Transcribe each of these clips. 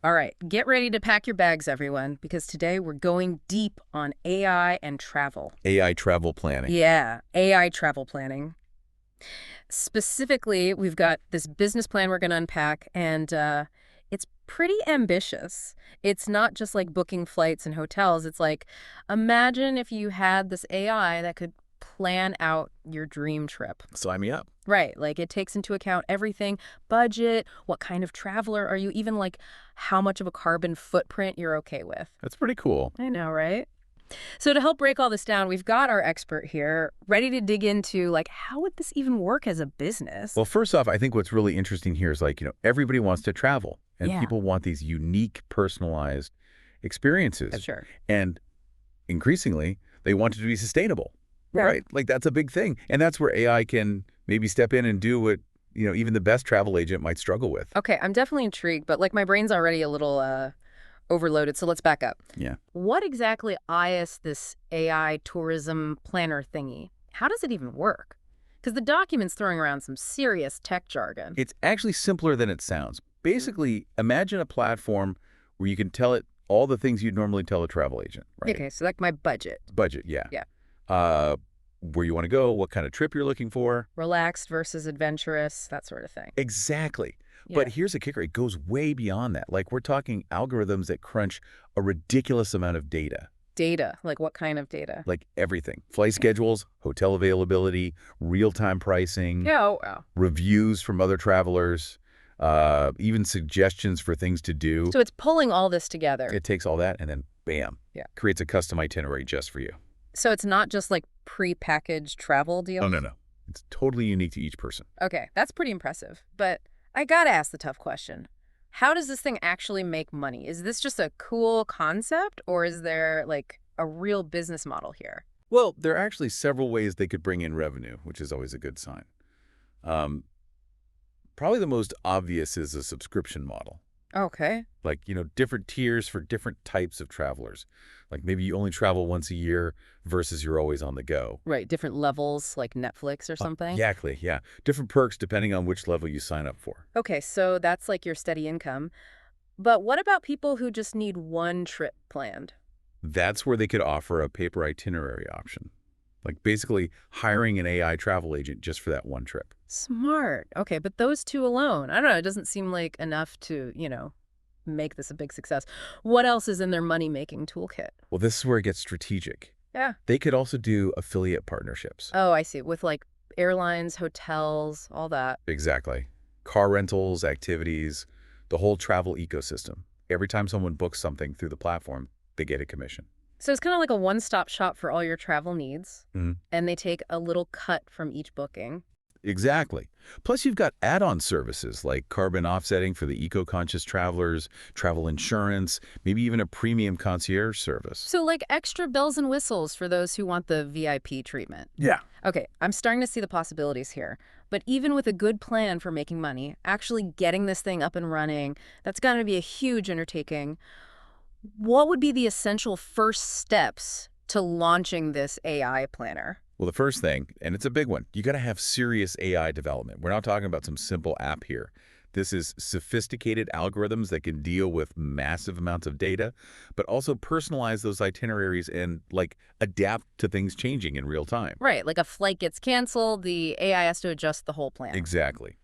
All right, get ready to pack your bags, everyone, because today we're going deep on AI and travel. AI travel planning. Yeah, AI travel planning. Specifically, we've got this business plan we're going to unpack, and it's pretty ambitious. It's not just like booking flights and hotels. It's like, imagine if you had this AI that could plan out your dream trip. Sign me up. Right, like it takes into account everything, budget, what kind of traveler are you, even like how much of a carbon footprint you're okay with. That's pretty cool. I know, right? So to help break all this down, we've got our expert here ready to dig into like how would this even work as a business? Well, first off, I think what's really interesting here is everybody wants to travel and Yeah, people want these unique, personalized experiences. sure. And increasingly, they want it to be sustainable, Yeah. right? Like that's a big thing. And that's where AI can maybe step in and do what, even the best travel agent might struggle with. Okay, I'm definitely intrigued, but like my brain's already a little overloaded, so let's back up. Yeah. What exactly is this AI tourism planner thingy? How does it even work? Because the document's throwing around some serious tech jargon. It's actually simpler than it sounds. Basically, imagine a platform where you can tell it all the things you'd normally tell a travel agent, right? Okay, so like my budget. Budget, yeah. Yeah. Uh, where you want to go, what kind of trip you're looking for. Relaxed versus adventurous, that sort of thing. Exactly. Yeah. But here's the kicker. It goes way beyond that. Like we're talking algorithms that crunch a ridiculous amount of data, Data, like what kind of data? like everything. Flight schedules, hotel availability, real-time pricing, Yeah, oh. reviews from other travelers, even suggestions for things to do. So it's pulling all this together. It takes all that and then bam, Yeah. creates a custom itinerary just for you. So it's not just like pre-packaged travel Oh, deals? no. It's totally unique to each person. Okay, that's pretty impressive. But I gotta ask the tough question. How does this thing actually make money? Is this just a cool concept, or is there like a real business model here? Well, there are actually several ways they could bring in revenue, which is always a good sign. Um, Probably the most obvious is a subscription model. Okay. Like, different tiers for different types of travelers. Like maybe you only travel once a year versus you're always on the go. Right, different levels like Netflix or something? Exactly, yeah. Different perks depending on which level you sign up for. Okay, so that's like your steady income. But what about people who just need one trip planned? That's where they could offer a paper itinerary option. Like basically hiring an AI travel agent just for that one trip. Smart. Okay, but those two alone, I don't know, it doesn't seem like enough to, make this a big success. What else is in their money-making toolkit? Well, this is where it gets strategic. Yeah. They could also do affiliate partnerships. Oh, I see. With like airlines, hotels, all that. Exactly. Car rentals, activities, the whole travel ecosystem. Every time someone books something through the platform, they get a commission. So it's kind of like a one-stop shop for all your travel needs, Mhm. and they take a little cut from each booking. Exactly. Plus, you've got add-on services like carbon offsetting for the eco-conscious travelers, travel insurance, maybe even a premium concierge service. So like extra bells and whistles for those who want the VIP treatment. Yeah. Okay, I'm starting to see the possibilities here. But even with a good plan for making money, actually getting this thing up and running, that's going to be a huge undertaking. What would be the essential first steps to launching this AI planner? Well, the first thing, and it's a big one, you got to have serious AI development. We're not talking about some simple app here. This is sophisticated algorithms that can deal with massive amounts of data, but also personalize those itineraries and adapt to things changing in real time. Right, like a flight gets canceled, the AI has to adjust the whole plan. Exactly.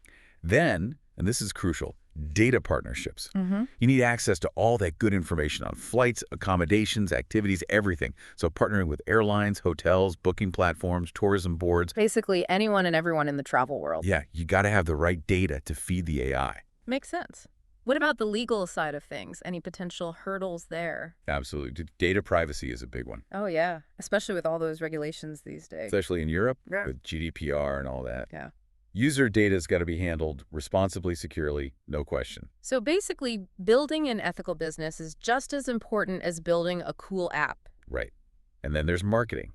Then, and this is crucial, data partnerships. Mm-hmm. You need access to all that good information on flights, accommodations, activities, everything. So partnering with airlines, hotels, booking platforms, tourism boards. Basically, anyone and everyone in the travel world. Yeah, you got to have the right data to feed the AI. Makes sense. What about the legal side of things? Any potential hurdles there? Absolutely. Data privacy is a big one, Oh, yeah, especially with all those regulations these days. especially in Europe Yeah. with GDPR and all that. Yeah. User data's got to be handled responsibly, securely, no question. So basically, building an ethical business is just as important as building a cool app. Right. And then there's marketing.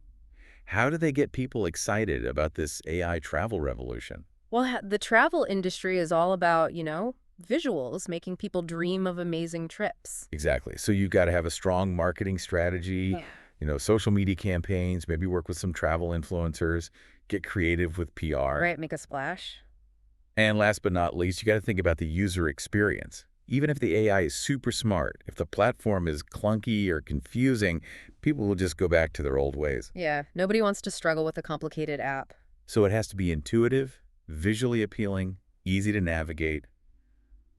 How do they get people excited about this AI travel revolution? Well, the travel industry is all about, visuals, making people dream of amazing trips. Exactly. So you've got to have a strong marketing strategy, social media campaigns, maybe work with some travel influencers, get creative with PR. Right, make a splash. And last but not least, you got to think about the user experience. Even if the AI is super smart, if the platform is clunky or confusing, people will just go back to their old ways. Yeah, nobody wants to struggle with a complicated app. So it has to be intuitive, visually appealing, easy to navigate.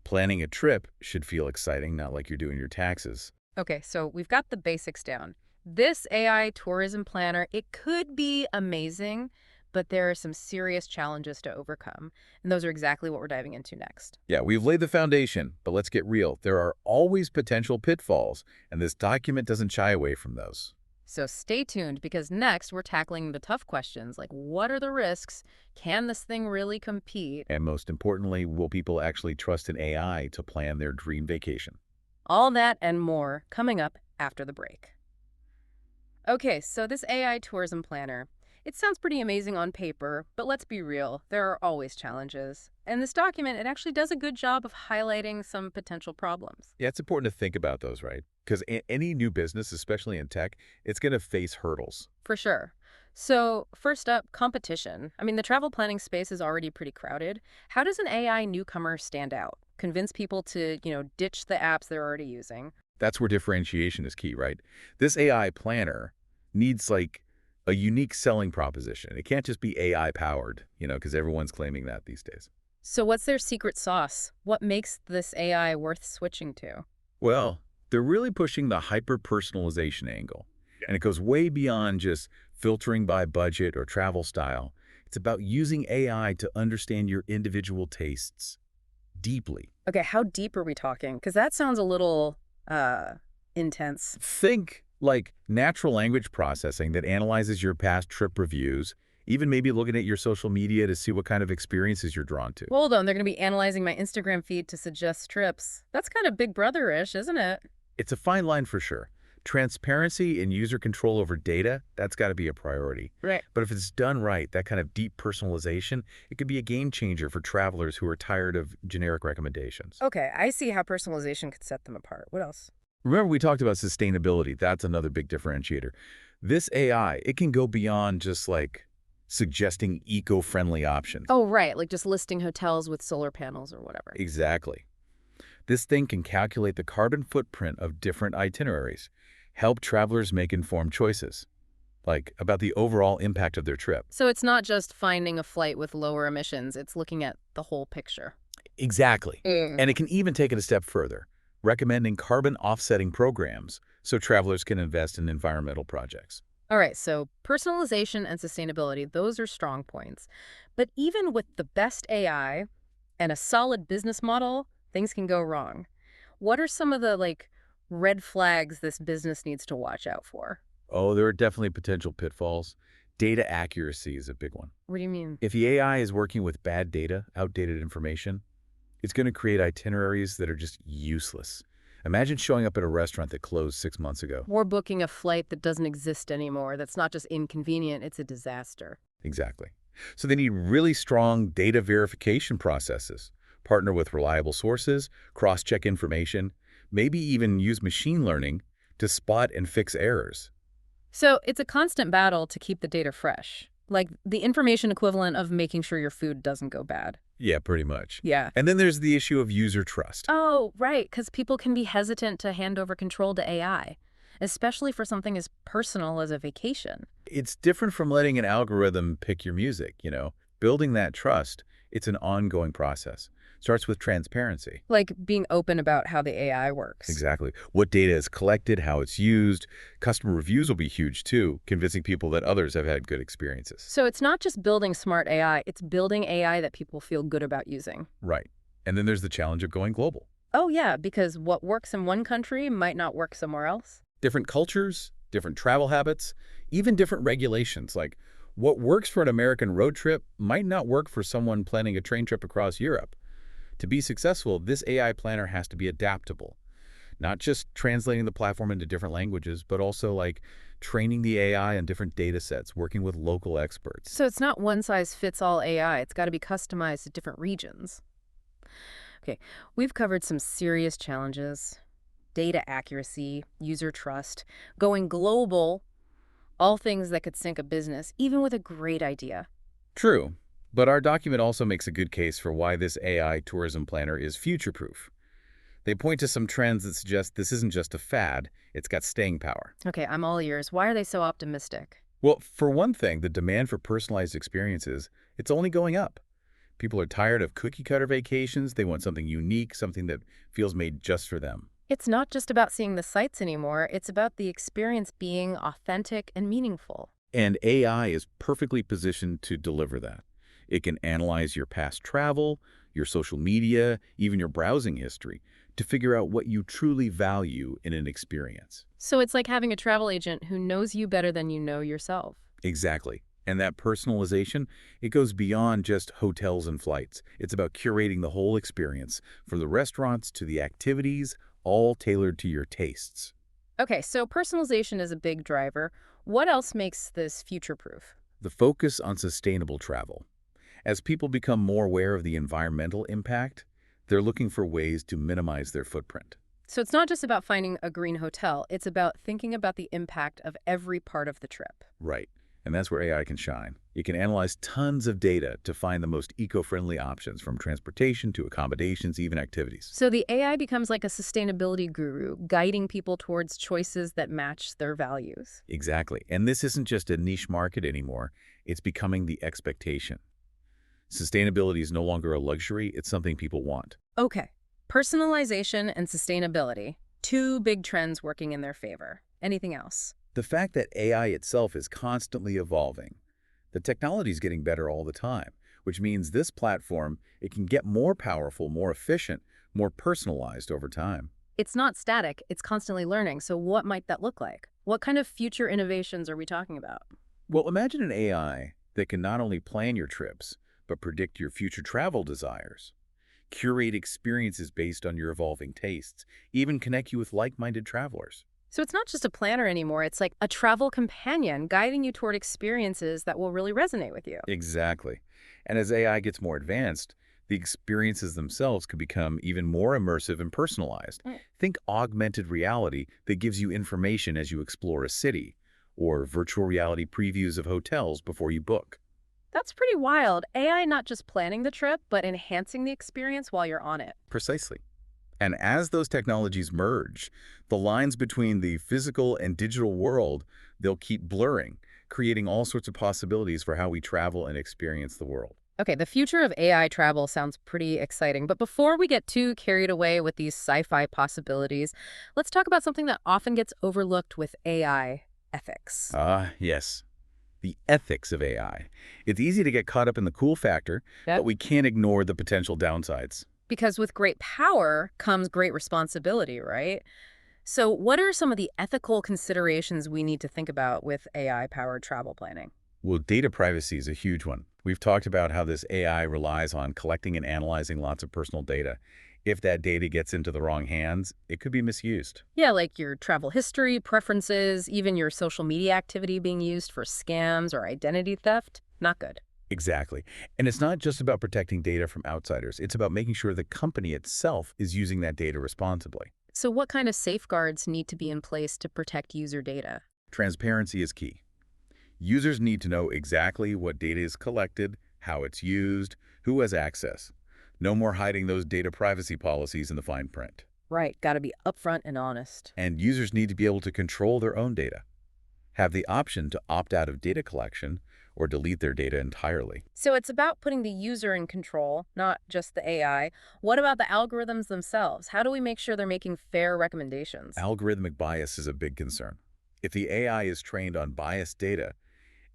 Planning a trip should feel exciting, not like you're doing your taxes. Okay, so we've got the basics down. This AI tourism planner, it could be amazing, but there are some serious challenges to overcome. And those are exactly what we're diving into next. Yeah, we've laid the foundation, but let's get real. There are always potential pitfalls, and this document doesn't shy away from those. So stay tuned because next we're tackling the tough questions like what are the risks? Can this thing really compete? And most importantly, will people actually trust an AI to plan their dream vacation? All that and more coming up after the break. Okay, so this AI tourism planner, it sounds pretty amazing on paper, but let's be real, there are always challenges. And this document, it actually does a good job of highlighting some potential problems. Yeah, it's important to think about those, right? Because any new business, especially in tech, it's going to face hurdles. For sure. So, first up, competition. I mean, the travel planning space is already pretty crowded. How does an AI newcomer stand out? Convince people to, ditch the apps they're already using? That's where differentiation is key, right? This AI planner needs like a unique selling proposition. It can't just be AI powered, because everyone's claiming that these days. So, what's their secret sauce? What makes this AI worth switching to? Well, they're really pushing the hyper-personalization angle. And it goes way beyond just filtering by budget or travel style. It's about using AI to understand your individual tastes deeply. Okay, how deep are we talking? Because that sounds a little intense. Think like natural language processing that analyzes your past trip reviews, even maybe looking at your social media to see what kind of experiences you're drawn to. Hold on, they're going to be analyzing my Instagram feed to suggest trips. That's kind of Big Brother-ish, isn't it? It's a fine line for sure. Transparency and user control over data, that's got to be a priority. Right. But if it's done right, that kind of deep personalization, it could be a game changer for travelers who are tired of generic recommendations. Okay, I see how personalization could set them apart. What else? Remember, we talked about sustainability. That's another big differentiator. This AI, it can go beyond just like suggesting eco-friendly options. Oh, right, like just listing hotels with solar panels or whatever. Exactly. This thing can calculate the carbon footprint of different itineraries, help travelers make informed choices, like about the overall impact of their trip. So it's not just finding a flight with lower emissions, it's looking at the whole picture. Exactly. Mm. And it can even take it a step further, recommending carbon offsetting programs so travelers can invest in environmental projects. All right, so personalization and sustainability, those are strong points. But even with the best AI and a solid business model, things can go wrong. What are some of the red flags this business needs to watch out for? Oh, there are definitely potential pitfalls. Data accuracy is a big one. What do you mean? If the AI is working with bad data, outdated information, it's going to create itineraries that are just useless. Imagine showing up at a restaurant that closed 6 months ago. Or booking a flight that doesn't exist anymore. That's not just inconvenient, it's a disaster. Exactly. So they need really strong data verification processes, partner with reliable sources, cross-check information, maybe even use machine learning to spot and fix errors. So it's a constant battle to keep the data fresh. Like the information equivalent of making sure your food doesn't go bad. Yeah, pretty much. Yeah. And then there's the issue of user trust. Oh, right, because people can be hesitant to hand over control to AI, especially for something as personal as a vacation. It's different from letting an algorithm pick your music. Building that trust, it's an ongoing process. Starts with transparency. Like being open about how the AI works. Exactly. What data is collected, how it's used. Customer reviews will be huge too, convincing people that others have had good experiences. So it's not just building smart AI, it's building AI that people feel good about using. Right. And then there's the challenge of going global. Oh, yeah, because what works in one country might not work somewhere else. Different cultures, different travel habits, even different regulations. Like what works for an American road trip might not work for someone planning a train trip across Europe. To be successful, this AI planner has to be adaptable, not just translating the platform into different languages, but also like training the AI on different data sets, working with local experts. So it's not one size fits all AI. It's got to be customized to different regions. Okay, we've covered some serious challenges: data accuracy, user trust, going global, all things that could sink a business, even with a great idea. True, but our document also makes a good case for why this AI tourism planner is future-proof. They point to some trends that suggest this isn't just a fad, it's got staying power. Okay, I'm all ears. Why are they so optimistic? Well, for one thing, the demand for personalized experiences, it's only going up. People are tired of cookie-cutter vacations. They want something unique, something that feels made just for them. It's not just about seeing the sights anymore, it's about the experience being authentic and meaningful. And AI is perfectly positioned to deliver that. It can analyze your past travel, your social media, even your browsing history to figure out what you truly value in an experience. So it's like having a travel agent who knows you better than you know yourself. Exactly. And that personalization, it goes beyond just hotels and flights. It's about curating the whole experience, from the restaurants to the activities, all tailored to your tastes. Okay, so personalization is a big driver. What else makes this future-proof? The focus on sustainable travel. As people become more aware of the environmental impact, they're looking for ways to minimize their footprint. So it's not just about finding a green hotel, it's about thinking about the impact of every part of the trip. Right. And that's where AI can shine. It can analyze tons of data to find the most eco-friendly options, from transportation to accommodations, even activities. So the AI becomes like a sustainability guru, guiding people towards choices that match their values. Exactly. And this isn't just a niche market anymore. It's becoming the expectation. Sustainability is no longer a luxury. It's something people want. Okay, personalization and sustainability, two big trends working in their favor. Anything else? The fact that AI itself is constantly evolving. The technology is getting better all the time, which means this platform, it can get more powerful, more efficient, more personalized over time. It's not static, it's constantly learning. So what might that look like? What kind of future innovations are we talking about? Well, imagine an AI that can not only plan your trips, but predict your future travel desires, curate experiences based on your evolving tastes, even connect you with like-minded travelers. So it's not just a planner anymore, it's like a travel companion guiding you toward experiences that will really resonate with you. Exactly. And as AI gets more advanced, the experiences themselves could become even more immersive and personalized. Mm. Think augmented reality that gives you information as you explore a city, or virtual reality previews of hotels before you book. That's pretty wild. AI not just planning the trip, but enhancing the experience while you're on it. Precisely. And as those technologies merge, the lines between the physical and digital world, they'll keep blurring, creating all sorts of possibilities for how we travel and experience the world. Okay, the future of AI travel sounds pretty exciting, but before we get too carried away with these sci-fi possibilities, let's talk about something that often gets overlooked with AI: ethics. Ah, yes. The ethics of AI. It's easy to get caught up in the cool factor, but Yep. we can't ignore the potential downsides. Because with great power comes great responsibility, right? So what are some of the ethical considerations we need to think about with AI-powered travel planning? Well, data privacy is a huge one. We've talked about how this AI relies on collecting and analyzing lots of personal data. If that data gets into the wrong hands, it could be misused. Yeah, like your travel history, preferences, even your social media activity being used for scams or identity theft. Not good. Exactly. And it's not just about protecting data from outsiders. It's about making sure the company itself is using that data responsibly. So what kind of safeguards need to be in place to protect user data? Transparency is key. Users need to know exactly what data is collected, how it's used, who has access. No more hiding those data privacy policies in the fine print. Right, got to be upfront and honest. And users need to be able to control their own data, have the option to opt out of data collection or delete their data entirely. So it's about putting the user in control, not just the AI. What about the algorithms themselves? How do we make sure they're making fair recommendations? Algorithmic bias is a big concern. If the AI is trained on biased data,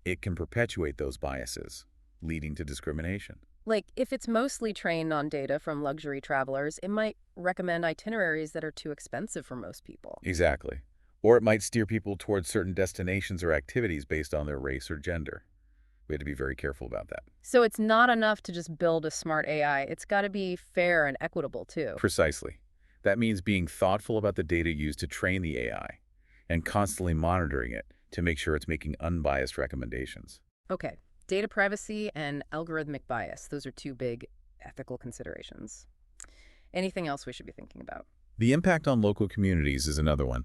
it can perpetuate those biases, leading to discrimination. Like, if it's mostly trained on data from luxury travelers, it might recommend itineraries that are too expensive for most people. Exactly. Or it might steer people towards certain destinations or activities based on their race or gender. We have to be very careful about that. So it's not enough to just build a smart AI. It's got to be fair and equitable, too. Precisely. That means being thoughtful about the data used to train the AI and constantly monitoring it to make sure it's making unbiased recommendations. Okay, data privacy and algorithmic bias. Those are two big ethical considerations. Anything else we should be thinking about? The impact on local communities is another one.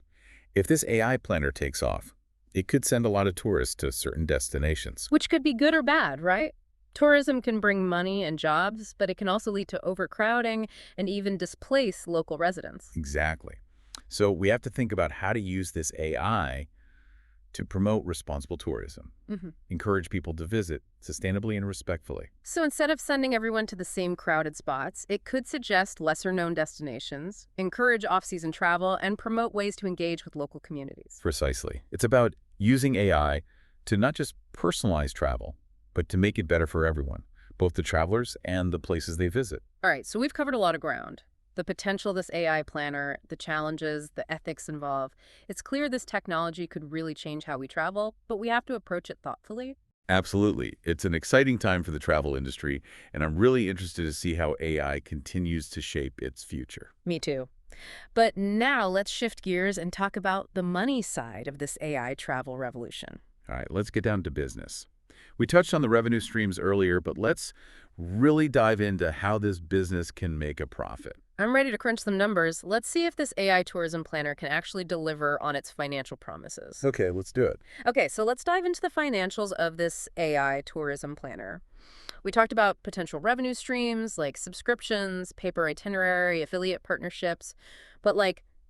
If this AI planner takes off, it could send a lot of tourists to certain destinations. Which could be good or bad, right? Tourism can bring money and jobs, but it can also lead to overcrowding and even displace local residents. Exactly. So we have to think about how to use this AI to promote responsible tourism, Mhm. encourage people to visit sustainably and respectfully. So instead of sending everyone to the same crowded spots, it could suggest lesser known destinations, encourage off season travel, and promote ways to engage with local communities. Precisely. It's about using AI to not just personalize travel, but to make it better for everyone, both the travelers and the places they visit. All right, so we've covered a lot of ground. The potential of this AI planner, the challenges, the ethics involved. It's clear this technology could really change how we travel, but we have to approach it thoughtfully. Absolutely. It's an exciting time for the travel industry, and I'm really interested to see how AI continues to shape its future. Me too. But now let's shift gears and talk about the money side of this AI travel revolution. All right, let's get down to business. We touched on the revenue streams earlier, but let's really dive into how this business can make a profit. I'm ready to crunch some numbers. Let's see if this AI tourism planner can actually deliver on its financial promises. Okay, let's do it. Okay, so let's dive into the financials of this AI tourism planner. We talked about potential revenue streams like subscriptions, paper itinerary, affiliate partnerships, but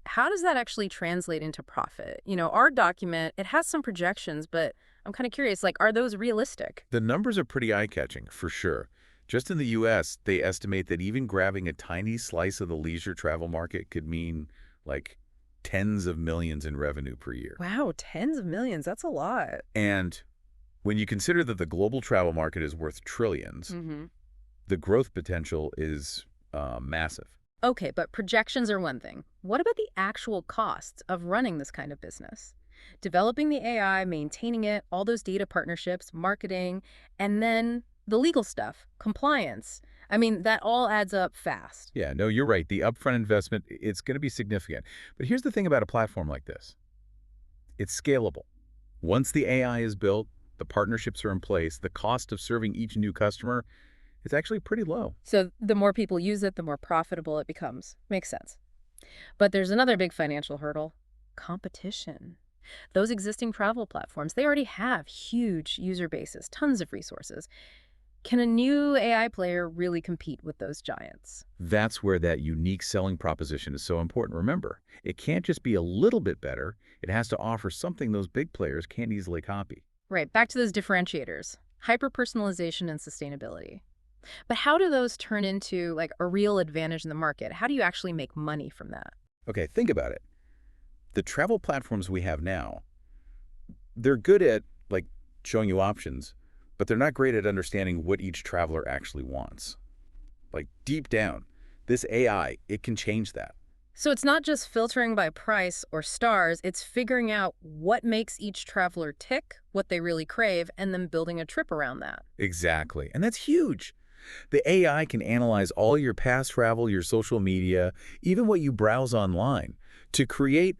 how does that actually translate into profit? Our document, it has some projections, but I'm kind of curious, are those realistic? The numbers are pretty eye-catching, for sure. Just in the U.S., they estimate that even grabbing a tiny slice of the leisure travel market could mean, like, tens of millions in revenue per year. Wow, tens of millions. That's a lot. And when you consider that the global travel market is worth trillions, Mm-hmm. the growth potential is massive. Okay, but projections are one thing. What about the actual costs of running this kind of business? Developing the AI, maintaining it, all those data partnerships, marketing, and then the legal stuff, compliance. I mean, that all adds up fast. Yeah, no, you're right. The upfront investment, it's going to be significant. But here's the thing about a platform like this. It's scalable. Once the AI is built, the partnerships are in place, the cost of serving each new customer is actually pretty low. So the more people use it, the more profitable it becomes. Makes sense. But there's another big financial hurdle, competition. Those existing travel platforms, they already have huge user bases, tons of resources. Can a new AI player really compete with those giants? That's where that unique selling proposition is so important. Remember, it can't just be a little bit better. It has to offer something those big players can't easily copy. Right, back to those differentiators, hyper-personalization and sustainability. But how do those turn into a real advantage in the market? How do you actually make money from that? Okay, think about it. The travel platforms we have now, they're good at showing you options, but they're not great at understanding what each traveler actually wants. Deep down, this AI, it can change that. So it's not just filtering by price or stars, it's figuring out what makes each traveler tick, what they really crave, and then building a trip around that. Exactly. And that's huge. The AI can analyze all your past travel, your social media, even what you browse online to create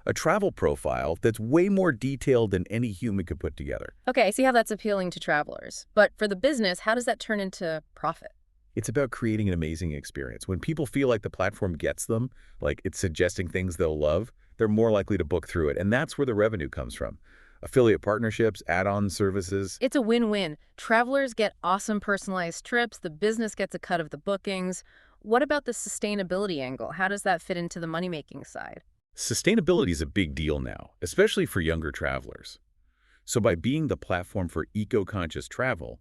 a travel profile that's way more detailed than any human could put together. Okay, I see how that's appealing to travelers. But for the business, how does that turn into profit? It's about creating an amazing experience. When people feel like the platform gets them, like it's suggesting things they'll love, they're more likely to book through it. And that's where the revenue comes from. Affiliate partnerships, add-on services. It's a win-win. Travelers get awesome personalized trips, the business gets a cut of the bookings. What about the sustainability angle? How does that fit into the money-making side? Sustainability is a big deal now, especially for younger travelers. So by being the platform for eco-conscious travel,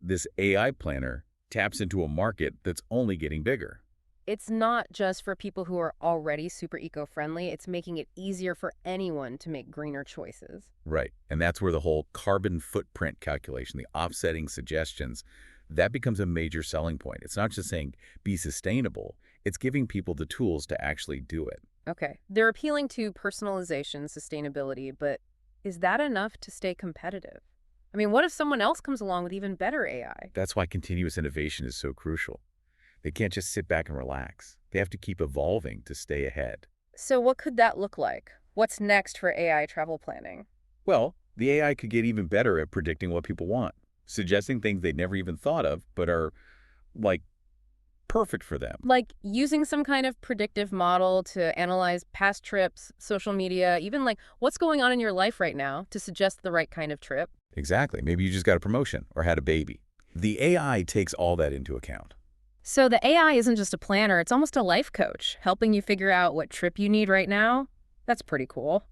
this AI planner taps into a market that's only getting bigger. It's not just for people who are already super eco-friendly, it's making it easier for anyone to make greener choices. Right. And that's where the whole carbon footprint calculation, the offsetting suggestions, that becomes a major selling point. It's not just saying be sustainable, it's giving people the tools to actually do it. Okay, they're appealing to personalization, sustainability, but is that enough to stay competitive? I mean, what if someone else comes along with even better AI? That's why continuous innovation is so crucial. They can't just sit back and relax. They have to keep evolving to stay ahead. So what could that look like? What's next for AI travel planning? Well, the AI could get even better at predicting what people want, suggesting things they never even thought of, but are, like, perfect for them. Like using some kind of predictive model to analyze past trips, social media, even what's going on in your life right now to suggest the right kind of trip. Exactly. Maybe you just got a promotion or had a baby. The AI takes all that into account. So the AI isn't just a planner, it's almost a life coach, helping you figure out what trip you need right now. That's pretty cool.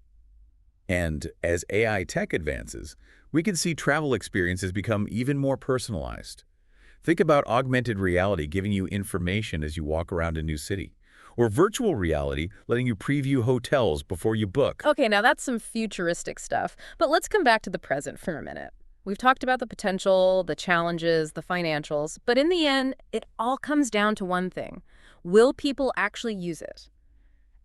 And as AI tech advances, we can see travel experiences become even more personalized. Think about augmented reality giving you information as you walk around a new city, or virtual reality letting you preview hotels before you book. Okay, now that's some futuristic stuff, but let's come back to the present for a minute. We've talked about the potential, the challenges, the financials, but in the end, it all comes down to one thing. Will people actually use it?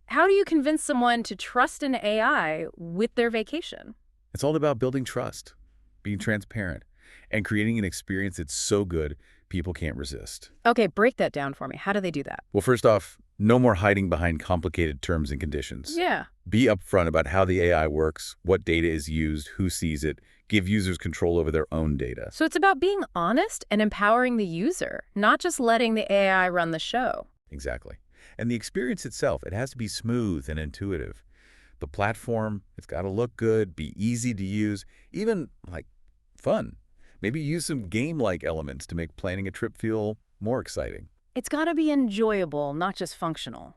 How do you convince someone to trust an AI with their vacation? It's all about building trust, being transparent, and creating an experience that's so good people can't resist. Okay, break that down for me. How do they do that? Well, first off, no more hiding behind complicated terms and conditions. Yeah. Be upfront about how the AI works, what data is used, who sees it. Give users control over their own data. So it's about being honest and empowering the user, not just letting the AI run the show. Exactly. And the experience itself, it has to be smooth and intuitive. The platform, it's got to look good, be easy to use, even, like, fun. Maybe use some game-like elements to make planning a trip feel more exciting. It's got to be enjoyable, not just functional.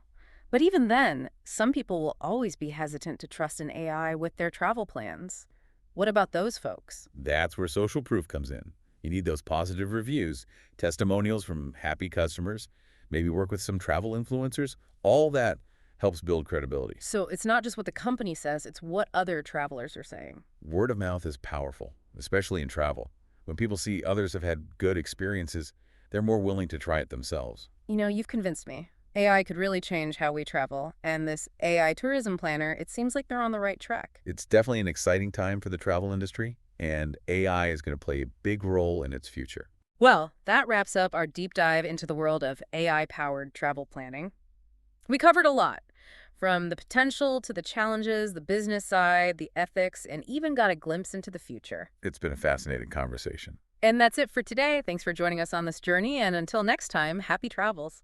But even then, some people will always be hesitant to trust an AI with their travel plans. What about those folks? That's where social proof comes in. You need those positive reviews, testimonials from happy customers, maybe work with some travel influencers. All that helps build credibility. So it's not just what the company says, it's what other travelers are saying. Word of mouth is powerful, especially in travel. When people see others have had good experiences, they're more willing to try it themselves. You know, you've convinced me. AI could really change how we travel, and this AI tourism planner, it seems like they're on the right track. It's definitely an exciting time for the travel industry, and AI is going to play a big role in its future. Well, that wraps up our deep dive into the world of AI-powered travel planning. We covered a lot, from the potential to the challenges, the business side, the ethics, and even got a glimpse into the future. It's been a fascinating conversation. And that's it for today. Thanks for joining us on this journey, and until next time, happy travels.